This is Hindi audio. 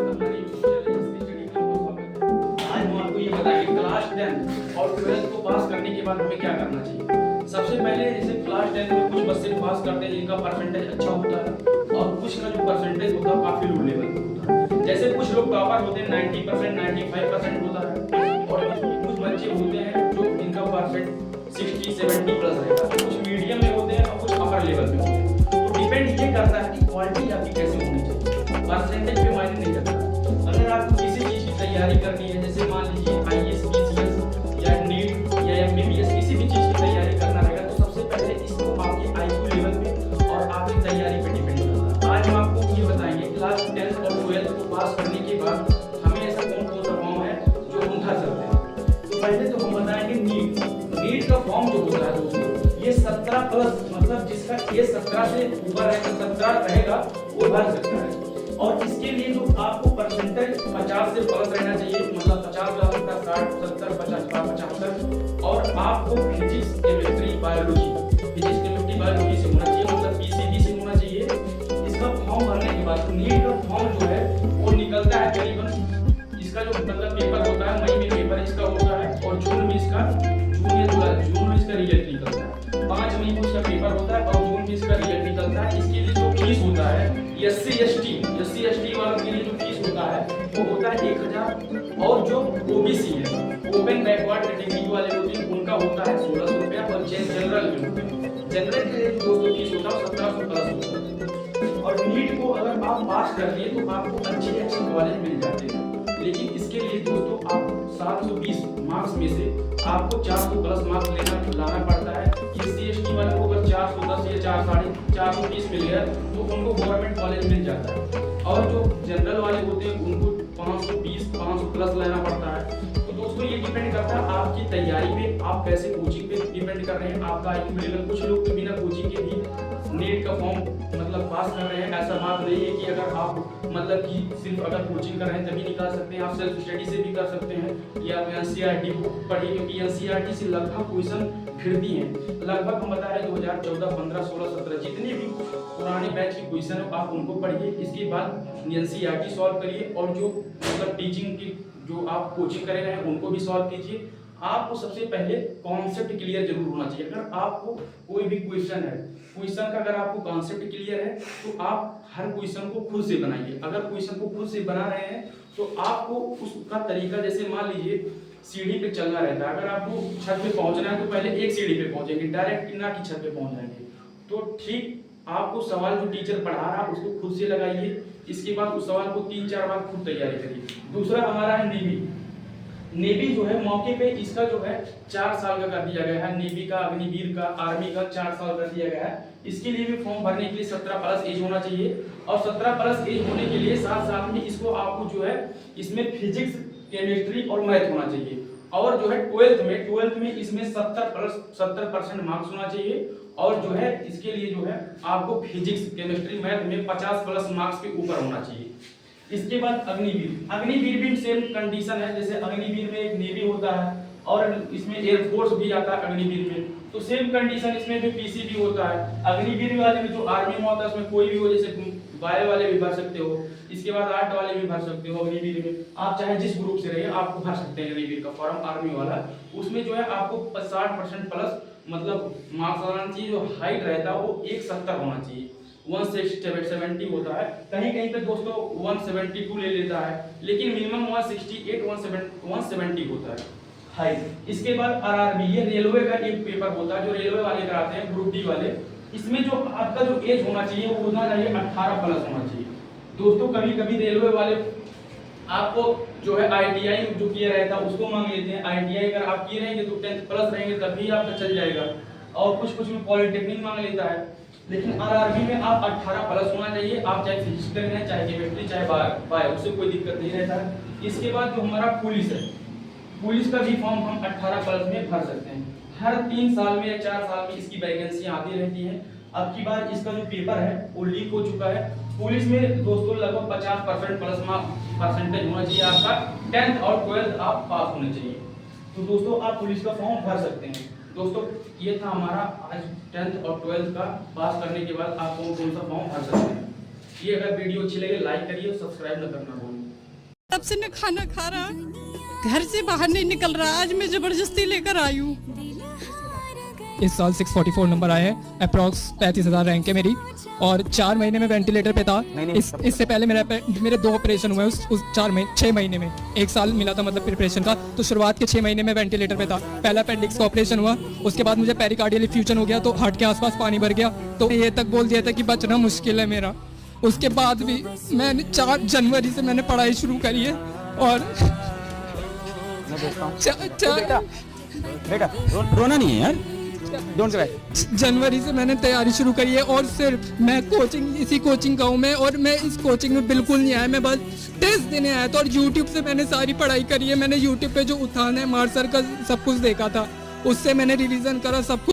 हमारे यूट्यूब चैनल स्टडी में बहुत स्वागत है। आज हम आपको ये बताएंगे क्लास 10 और 12th को पास करने के बाद हमें क्या करना चाहिए। सबसे पहले जैसे क्लास 10 में कुछ बच्चे पास करते हैं जिनका परसेंटेज अच्छा होता है और कुछ का जो परसेंटेज होता है काफी लो लेवल पे होता है। जैसे कुछ लोग टॉपर होते हैं 90% 95% होता है और कुछ बच्चे होते हैं जो इनका परसेंट 60-70 प्लस रहता है। कुछ मीडियम में होते हैं और कुछ अपर लेवल में होते हैं। तो डिपेंड ये करता है कि क्वालिटी आपकी कैसे होनी चाहिए, परसेंटेज पे मायने नहीं करता। अगर आपको किसी चीज की तैयारी करनी है, जैसे मान लीजिए आईएएस, पीसीएस या नीट या एमबीबीएस, किसी भी चीज की तैयारी करना रहेगा तो सबसे पहले इसको आपके आईक्यू लेवल पे और आपकी तैयारी पे डिपेंड करता है। आज हम आपको ये बताएंगे क्लास 10 और 12 को पास करने के बाद हमें ऐसा कौन सा फॉर्म है जो हम भर सकते हैं। तो पहले तो हम बताएंगे नीट का फॉर्म जो होता है दोस्तों, ये 17 प्लस, मतलब जिसका एज 17 से ऊपर है, 17 रहेगा वो भर सकता है। और इसके लिए जो आपको परसेंटेज 50 से प्लस रहना चाहिए, मतलब 50 का 60, 70, 50, 75। और आपको फिजिक्स, केमिस्ट्री, बायोलॉजी से होना चाहिए, मतलब पीसीबी से होना चाहिए। इसका फॉर्म भरने के बाद नीट का फॉर्म जो है वो निकलता है करीबन, इसका जो मतलब पेपर होता है मई में पेपर इसका होता है और जून में इसका रिजल्ट निकलता है। 5 मई को इसका पेपर होता है और जून में इसका रिजल्ट निकलता है। इसके लिए जो फीस होता है एससी एसटी वालों के लिए जो फीस होता है वो होता है 1000। और जो ओबीसी है, ओपन बैकवर्ड कैटेगरी वाले होते हैं, उनका होता है 1600 रुपया। और जनरल के लिए दोस्तों फीस होता है 1700 प्लस होता है। और नीट को अगर आप पास करते हैं तो आपको अच्छे कॉलेज मिल जाते हैं, लेकिन इसके लिए दोस्तों आप 720 मार्क्स में से आपको 400 प्लस मार्क्स लाना पड़ता है। एससी एसटी वाले को अगर 410 या 420 मिल गया तो उनको गवर्नमेंट कॉलेज मिल जाता है। और जो जनरल वाले होते हैं उनको 500 प्लस लेना पड़ता है। तो दोस्तों ये डिपेंड करता है आपकी तैयारी पे, आप कैसे कोचिंग पे डिपेंड कर रहे हैं, आपका आईक्यू लेवल। कुछ लोग तो बिना कोचिंग के भी नीट का फॉर्म मतलब पास कर रहे हैं। ऐसा बात नहीं है कि अगर आप मतलब कि सिर्फ अगर कोचिंग कर रहे हैं तभी निकाल सकते हैं, आप सेल्फ स्टडी से भी कर सकते हैं या एनसीईआरटी बुक पढ़िए, क्योंकि एनसीईआरटी से लगभग क्वेश्चन फिरती हैं। लगभग हम बता रहे हैं 2014, 15, 16, 17 जितने भी पुराने बैच के क्वेश्चन है आप उनको पढ़िए। इसके बाद एनसीईआरटी सॉल्व करिए और जो मतलब टीचिंग की जो आप कोचिंग कर रहे हैं उनको भी सॉल्व कीजिए। आपको सबसे पहले कॉन्सेप्ट क्लियर जरूर होना चाहिए। अगर आपको कोई भी क्वेश्चन है, क्वेश्चन का अगर आपको कॉन्सेप्ट क्लियर है तो आप हर क्वेश्चन को खुद से बनाइए। अगर क्वेश्चन को खुद से बना रहे हैं तो आपको उसका तरीका, जैसे मान लीजिए सीढ़ी पे चलना रहता है, अगर आपको छत पे पहुंचना है तो पहले एक सीढ़ी पे पहुंचेंगे, डायरेक्ट ना कि छत पे पहुंच जाएंगे। तो ठीक आपको सवाल जो टीचर पढ़ा रहा है उसको खुद से लगाइए। इसके बाद उस सवाल को 3-4 बार खुद तैयारी करिए। दूसरा हमारा है नेवी जो है मौके पे इसका जो है 4 साल का कर दिया गया है। नेवी का, अग्निवीर का, आर्मी का 4 साल कर दिया गया है। इसके लिए भी फॉर्म भरने के लिए 17 प्लस एज होना चाहिए। और 17 प्लस एज होने के लिए 7 साल में इसको आपको जो है इसमें फिजिक्स, केमिस्ट्री और मैथ होना चाहिए। और जो है 12th में इसमें 70% मार्क्स होना चाहिए। और जो है इसके लिए जो है आपको फिजिक्स, केमिस्ट्री, मैथ में 50 प्लस मार्क्स के ऊपर होना चाहिए। इसके बाद अग्निवीर भी सेम कंडीशन है। जैसे अग्निवीर में एक नेवी होता है और इसमें एयरफोर्स भी आता है अग्निवीर में, तो सेम कंडीशन इसमें भी पीसीबी होता है। अग्निवीर वाले में जो आर्मी में होता है उसमें कोई भी हो, जैसे बायो वाले भी भर सकते हो, इसके बाद आर्ट वाले भी भर सकते हो। अग्निवीर में आप चाहे जिस ग्रुप से रहिए आपको भर सकते हैं अग्निवीर का फॉर्म, आर्मी वाला। उसमें जो है आपको 60% प्लस मतलब मार्क्स आना चाहिए। जो हाइट रहता है वो 170 होना चाहिए, 170 होता है। कहीं कहीं पे दोस्तों 172 ले लेता है, लेकिन मिनिमम 168 170 होता है हाइट। इसके बाद आरआरबी, ये रेलवे का एक पेपर होता है जो रेलवे वाले कराते हैं, ग्रुप डी वाले। इसमें जो आपका जो एज होना चाहिए वो होना चाहिए 18 प्लस होना चाहिए। दोस्तों कभी कभी रेलवे वाले आपको जो है आईटीआई जो किया रहता है उसको मांग लेते हैं। आईटीआई अगर आप किए रहेंगे तो 10th प्लस रहेंगे तभी आपका चल जाएगा। और कुछ में पॉलिटेक्निक मांग लेता है, लेकिन आरआरबी में आप 18 प्लस होना चाहिए। आप चाहे फिजिक्स कर रहे हैं, चाहे केमिस्ट्री, चाहे बायो, उससे कोई दिक्कत नहीं रहता है। इसके बाद जो हमारा पुलिस है, पुलिस का भी फॉर्म हम 18 प्लस में भर सकते हैं। हर 3 साल में या 4 साल में इसकी वैकेंसी आती रहती है। अब की बार इसका जो पेपर है वो लीक हो चुका है। पुलिस में दोस्तों लगभग 50% प्लस परसेंटेज होना चाहिए आपका। 10th और 12th आप पास होने चाहिए। तो दोस्तों आप पुलिस का फॉर्म भर सकते हैं। दोस्तों ये था हमारा आज 10th और 12th का पास करने के बाद आप कौन सा फॉर्म भर सकते हैं। ये अगर वीडियो अच्छी लगे लाइक करिए, सब्सक्राइब न करना भूलिए। तब से न खाना खा रहा, घर से बाहर नहीं निकल रहा। आज मैं जबरदस्ती लेकर आई हूँ। इस साल 644 नंबर आए हैं, अप्रॉक्स 35,000 रैंक है मेरी, और 4 महीने में वेंटिलेटर पे था। इससे पहले मेरे 2 ऑपरेशन हुए उस 6 महीने में। 1 साल मिला था मतलब प्रिपरेशन का, तो शुरुआत के 6 महीने में वेंटिलेटर पे था। पहला अपेंडिक्स का ऑपरेशन हुआ, उसके बाद मुझे पेरिकार्डियल फ्यूजन हो गया, तो हार्ट के आसपास पानी भर गया, तो ये तक बोल दिया था कि बचना मुश्किल है मेरा। उसके बाद भी मैंने 4 जनवरी से मैंने पढ़ाई शुरू करी है, और बेटा रोना नहीं है यार, डोंट क्राई। जनवरी से मैंने तैयारी शुरू करी है, और सिर्फ मैं इसी कोचिंग का हूँ मैं, और मैं इस कोचिंग में बिल्कुल नहीं आया, मैं बस टेस्ट देने आया था। और यूट्यूब से मैंने सारी पढ़ाई करी है। मैंने यूट्यूब पे जो उत्थान है मार्सर का सब कुछ देखा था, उससे मैंने रिवीजन करा सब कुछ।